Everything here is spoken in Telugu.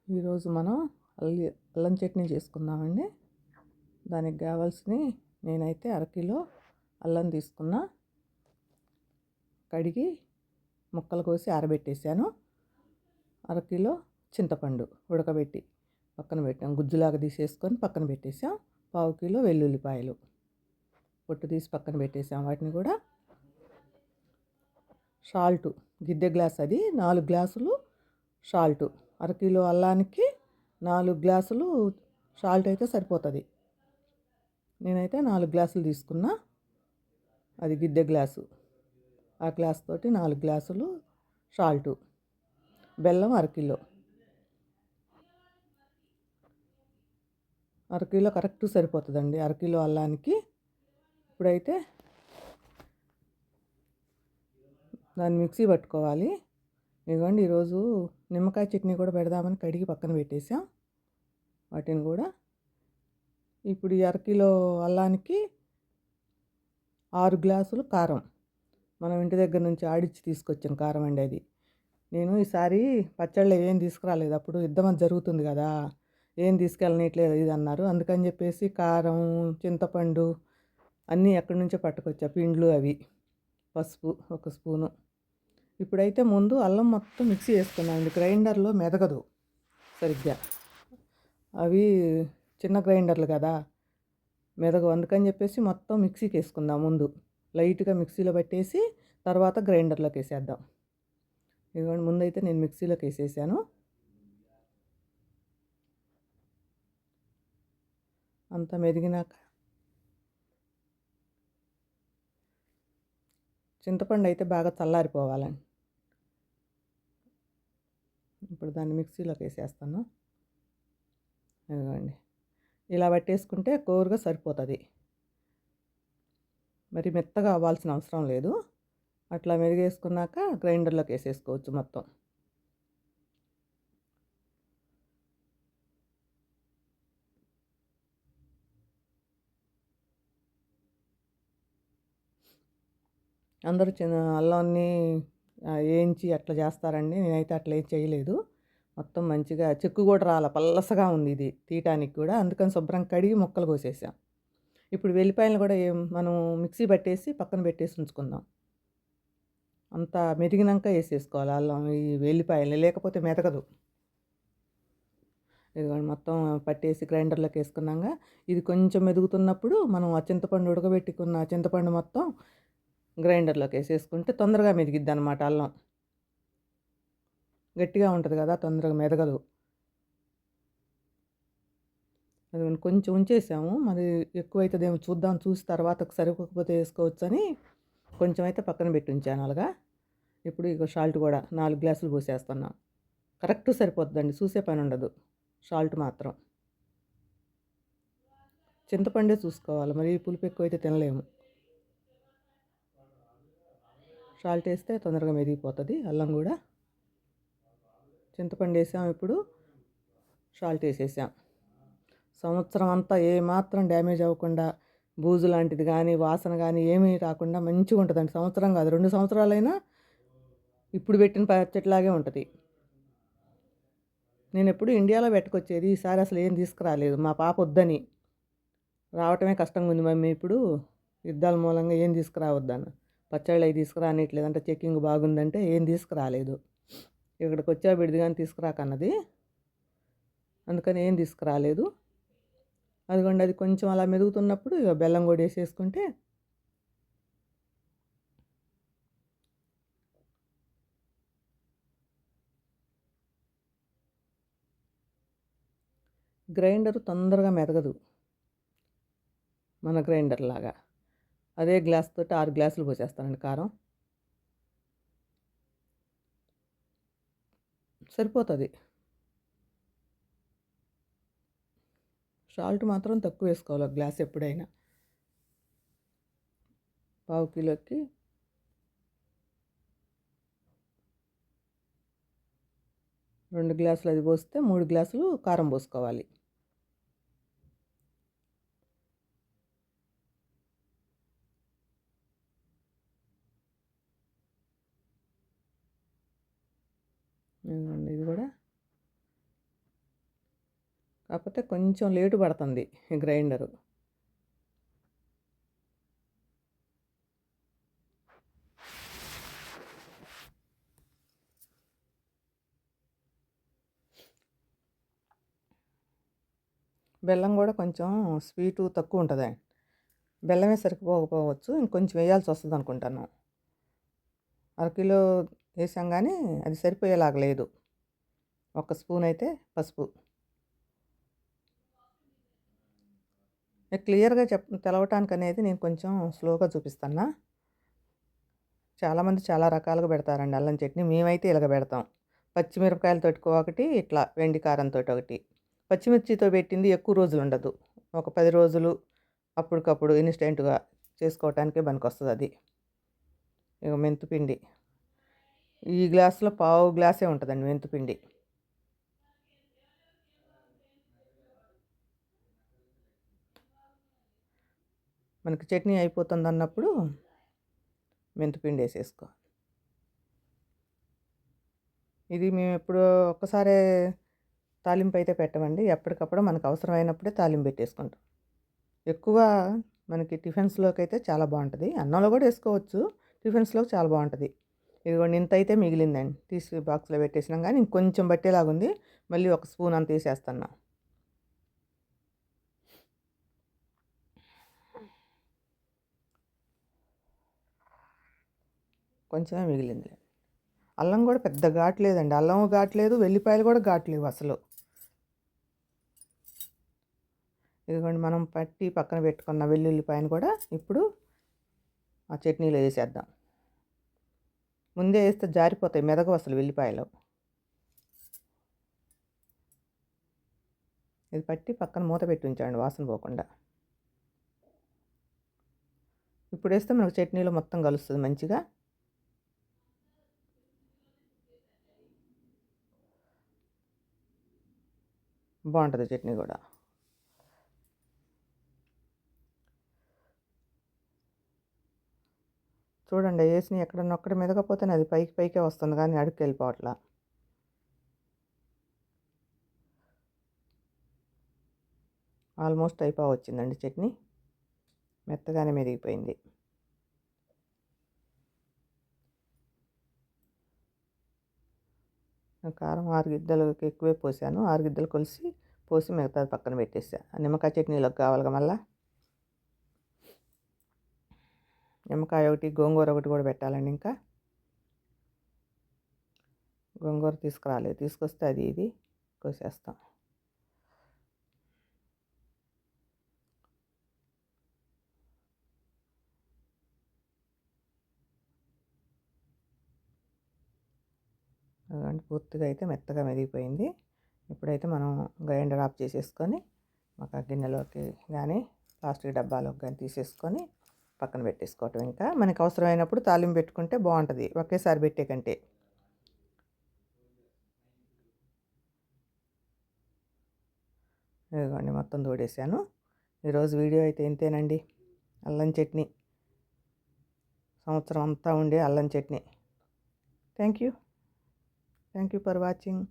ఈరోజు మనం అల్లం చట్నీ చేసుకుందామండి. దానికి కావాల్సినవి నేనైతే అరకిలో అల్లం తీసుకున్నా, కడిగి ముక్కలు కోసి ఆరబెట్టేశాను. అరకిలో చింతపండు ఉడకబెట్టి పక్కన పెట్టాం, గుజ్జులాగా తీసేసుకొని పక్కన పెట్టేసాం. పావు కిలో వెల్లుల్లిపాయలు పొట్టు తీసి పక్కన పెట్టేసాం. వాటిని కూడా సాల్టు గిద్దె గ్లాస్, అది 4 గ్లాసులు సాల్టు. అరకిలో అల్లానికి 4 గ్లాసులు సాల్ట్ అయితే సరిపోతుంది. నేనైతే 4 గ్లాసులు తీసుకున్నా, అది గిద్దె గ్లాసు. ఆ గ్లాస్ తోటి 4 గ్లాసులు సాల్టు. బెల్లం అరకిలో. అరకిలో కరెక్ట్ సరిపోతుందండి అరకిలో అల్లానికి. ఇప్పుడైతే దాన్ని మిక్సీ పట్టుకోవాలి. ఇదిగోండి, ఈరోజు నిమ్మకాయ చట్నీ కూడా పెడదామని కడిగి పక్కన పెట్టేసాం. వాటిని కూడా ఇప్పుడు ఈ అరకిలో అల్లానికి 6 గ్లాసులు కారం. మనం ఇంటి దగ్గర నుంచి ఆడిచ్చి తీసుకొచ్చాం కారం అండి అది. నేను ఈసారి పచ్చళ్ళు ఏం తీసుకురాలేదు, అప్పుడు యుద్ధం అది జరుగుతుంది కదా, ఏం తీసుకెళ్ళనట్లేదు ఇది అన్నారు. అందుకని చెప్పేసి కారం, చింతపండు అన్నీ ఎక్కడి నుంచో పట్టుకొచ్చా, పిండ్లు అవి, పసుపు 1 స్పూను. ఇప్పుడైతే ముందు అల్లం మొత్తం మిక్సీ వేసుకున్నాను. గ్రైండర్లో మెదగదు సరిగ్గా, అవి చిన్న గ్రైండర్లు కదా, మెదగవు. అందుకని చెప్పేసి మొత్తం మిక్సీకి వేసుకుందాం. ముందు లైట్గా మిక్సీలో పెట్టేసి తర్వాత గ్రైండర్లోకి వేసేద్దాం. ఇదిగోండి, ముందైతే నేను మిక్సీలోకి వేసేసాను. అంతా మెదిగినాక చింతపండు అయితే బాగా చల్లారిపోవాలండి. ఇప్పుడు దాన్ని మిక్సీలోకి వేసేస్తాను. ఇదిగోండి, ఇలా పట్టేసుకుంటే కోరుగా సరిపోతుంది. మరి మెత్తగా అవ్వాల్సిన అవసరం లేదు. అట్లా మెరిగేసుకున్నాక గ్రైండర్లోకి వేసేసుకోవచ్చు మొత్తం. అందరూ అల్లాన్ని వేయించి అట్లా చేస్తారండి. నేనైతే అట్లా ఏం చేయలేదు. మొత్తం మంచిగా చెక్కు కూడా రాల, పల్లసగా ఉంది ఇది తీయటానికి కూడా. అందుకని శుభ్రం కడిగి ముక్కలు కోసేసాం. ఇప్పుడు వెల్లిపాయలు కూడా మనం మిక్సీ పట్టేసి పక్కన పెట్టేసి ఉంచుకుందాం. అంతా మెరిగినాక వేసేసుకోవాలి అల్లం, ఈ వెల్లిపాయలు, లేకపోతే మెదగదు. ఇదిగోండి, మొత్తం పట్టేసి గ్రైండర్లోకి వేసుకున్నాక ఇది కొంచెం మెదుగుతున్నప్పుడు మనం ఆ చింతపండు ఉడకబెట్టుకున్న చింతపండు మొత్తం గ్రైండర్లోకి వేసేసుకుంటే తొందరగా మెదిగిద్ది అనమాట. అల్లం గట్టిగా ఉంటుంది కదా, తొందరగా మెదగదు. అది కొంచెం ఉంచేసాము, మరి ఎక్కువైతుందేమో చూద్దాం, చూసి తర్వాత సరిపోకపోతే వేసుకోవచ్చు అని కొంచెం అయితే పక్కన పెట్టి ఉంచాను అలాగా. ఇప్పుడు ఇక సాల్ట్ కూడా 4 గ్లాసులు పోసేస్తున్నాం. కరెక్ట్ సరిపోతుందండి, చూసే పని ఉండదు. సాల్ట్ మాత్రం చింతపండే చూసుకోవాలి, మరి పులుపు ఎక్కువైతే తినలేము. సాల్ట్ వేస్తే తొందరగా మెదిగిపోతుంది అల్లం కూడా. చింతపండు వేసాం, ఇప్పుడు సాల్ట్ వేసేసాం. సంవత్సరం అంతా ఏమాత్రం డ్యామేజ్ అవ్వకుండా, బూజు లాంటిది కానీ వాసన కానీ ఏమీ రాకుండా మంచిగా ఉంటుందండి. సంవత్సరం కాదు, 2 సంవత్సరాలైనా ఇప్పుడు పెట్టిన పచ్చట్లాగే ఉంటుంది. నేను ఎప్పుడు ఇండియాలో పెట్టుకొచ్చేది, ఈసారి అసలు ఏం తీసుకురాలేదు. మా పాప వద్దని, రావటమే కష్టంగా ఉంది మమ్మీ ఇప్పుడు యుద్ధాల మూలంగా, ఏం తీసుకురావద్దన్న. పచ్చళ్ళు అవి తీసుకురానిట్లేదు అంటే, చెక్కింగ్ బాగుందంటే ఏం తీసుకురాలేదు. ఇక్కడికి వచ్చా బిడిది కానీ తీసుకురాకన్నది, అందుకని ఏం తీసుకురాలేదు. అదిగోండి, అది కొంచెం అలా మెదుగుతున్నప్పుడు ఇక బెల్లం కూడా వేసేసుకుంటే గ్రైండరు తొందరగా మెదగదు మన గ్రైండర్ లాగా. అదే గ్లాస్ తోటి 6 గ్లాసులు పోసేస్తానండి కారం, సరిపోతుంది. సాల్ట్ మాత్రం తక్కువ వేసుకోవాలి గ్లాస్ ఎప్పుడైనా. పావు కిలోకి 2 గ్లాసులు అది పోస్తే 3 గ్లాసులు కారం పోసుకోవాలి. ఇది కూడా కాకపోతే కొంచెం లేటు పడుతుంది ఈ గ్రైండరు. బెల్లం కూడా కొంచెం స్వీటు తక్కువ ఉంటుందండి. బెల్లమే సరిపోకపోవచ్చు, ఇంకొంచెం వేయాల్సి వస్తుంది అనుకుంటాను. అరకిలో వేసాం కానీ అది సరిపోయేలాగా లేదు. ఒక స్పూన్ అయితే పసుపు. క్లియర్గా తెలవటానికి అనేది నేను కొంచెం స్లోగా చూపిస్తాను. చాలామంది చాలా రకాలుగా పెడతారండి అల్లం చట్నీ. మేమైతే ఇలాగ పెడతాం. పచ్చిమిరపకాయలతో ఒకటి, ఇట్లా వెండి కారంతో ఒకటి. పచ్చిమిర్చితో పెట్టింది ఎక్కువ రోజులు ఉండదు. ఒక 10 రోజులు అప్పటికప్పుడు ఇన్స్టెంట్గా చేసుకోవటానికే పనికొస్తుంది అది. ఇక మెంతిపిండి ఈ గ్లాసులో పావు గ్లాసే ఉంటుందండి మెంతిపిండి. మనకి చట్నీ అయిపోతుంది అన్నప్పుడు మెంతిపిండి వేసేసుకో. ఇది మేము ఎప్పుడో ఒక్కసారే తాలింపు అయితే పెట్టమండి. ఎప్పటికప్పుడు మనకు అవసరమైనప్పుడే తాలింపు పెట్టేసుకుంటాం. ఎక్కువ మనకి టిఫిన్స్లోకి అయితే చాలా బాగుంటుంది. అన్నంలో కూడా వేసుకోవచ్చు. టిఫిన్స్లోకి చాలా బాగుంటుంది. ఇదిగోండి ఇంత అయితే మిగిలిందండి. తీసి బాక్స్లో పెట్టేసినాం కానీ ఇంకొంచెం బట్టేలాగుంది. మళ్ళీ ఒక స్పూన్ అంత వేసేస్తున్నాం. కొంచెమే మిగిలింది. అల్లం కూడా పెద్ద ఘాటు లేదండి. అల్లం ఘాటు లేదు, వెల్లిపాయలు కూడా ఘాటు లేవు అసలు. ఇదిగోండి మనం పట్టి పక్కన పెట్టుకున్న వెల్లుల్లిపాయను కూడా ఇప్పుడు ఆ చట్నీలో వేసేద్దాం. ముందే వేస్తే జారిపోతాయి, మెదగవు అసలు వెల్లిపాయలు. ఇది పట్టి పక్కన మూత పెట్టి ఉంచండి వాసన పోకుండా. ఇప్పుడు వేస్తే మనకు చట్నీలో మొత్తం కలుస్తుంది మంచిగా. బాగుంటుంది చట్నీ కూడా. చూడండి వేసిన ఎక్కడన్నా ఒక్కటి మెదకపోతే అది పైకి పైకే వస్తుంది కానీ అడుగుకి వెళ్ళిపోవట్లా. ఆల్మోస్ట్ వచ్చిందండి చట్నీ. మెత్తగానే మెదిగిపోయింది. కారం 6 గిద్దలకి ఎక్కువే పోసాను. 6 గిద్దలు పోసి మిగతాది పక్కన పెట్టేసా. నిమ్మకాయ చట్నీలోకి కావాలిగా మళ్ళా. నిమ్మకాయ ఒకటి, గోంగూర ఒకటి కూడా పెట్టాలండి. ఇంకా గోంగూర తీసుకురాలేదు, తీసుకొస్తే అది ఇది కోసేస్తాం. పూర్తిగా అయితే మెత్తగా మెదిగిపోయింది. ఇప్పుడైతే మనం గ్రైండర్ ఆఫ్ చేసేసుకొని ఒక గిన్నెలోకి కానీ ప్లాస్టిక్ డబ్బాలోకి కానీ తీసేసుకొని పక్కన పెట్టేసుకోవటం. ఇంకా మనకు అవసరమైనప్పుడు తాలింపు పెట్టుకుంటే బాగుంటుంది ఒకేసారి పెట్టే కంటే. ఇదిగోండి మొత్తం తోడేసాను. ఈరోజు వీడియో అయితే ఇంతేనండి. అల్లం చట్నీ, సంవత్సరం అంతా ఉండే అల్లం chutney. Thank you for watching.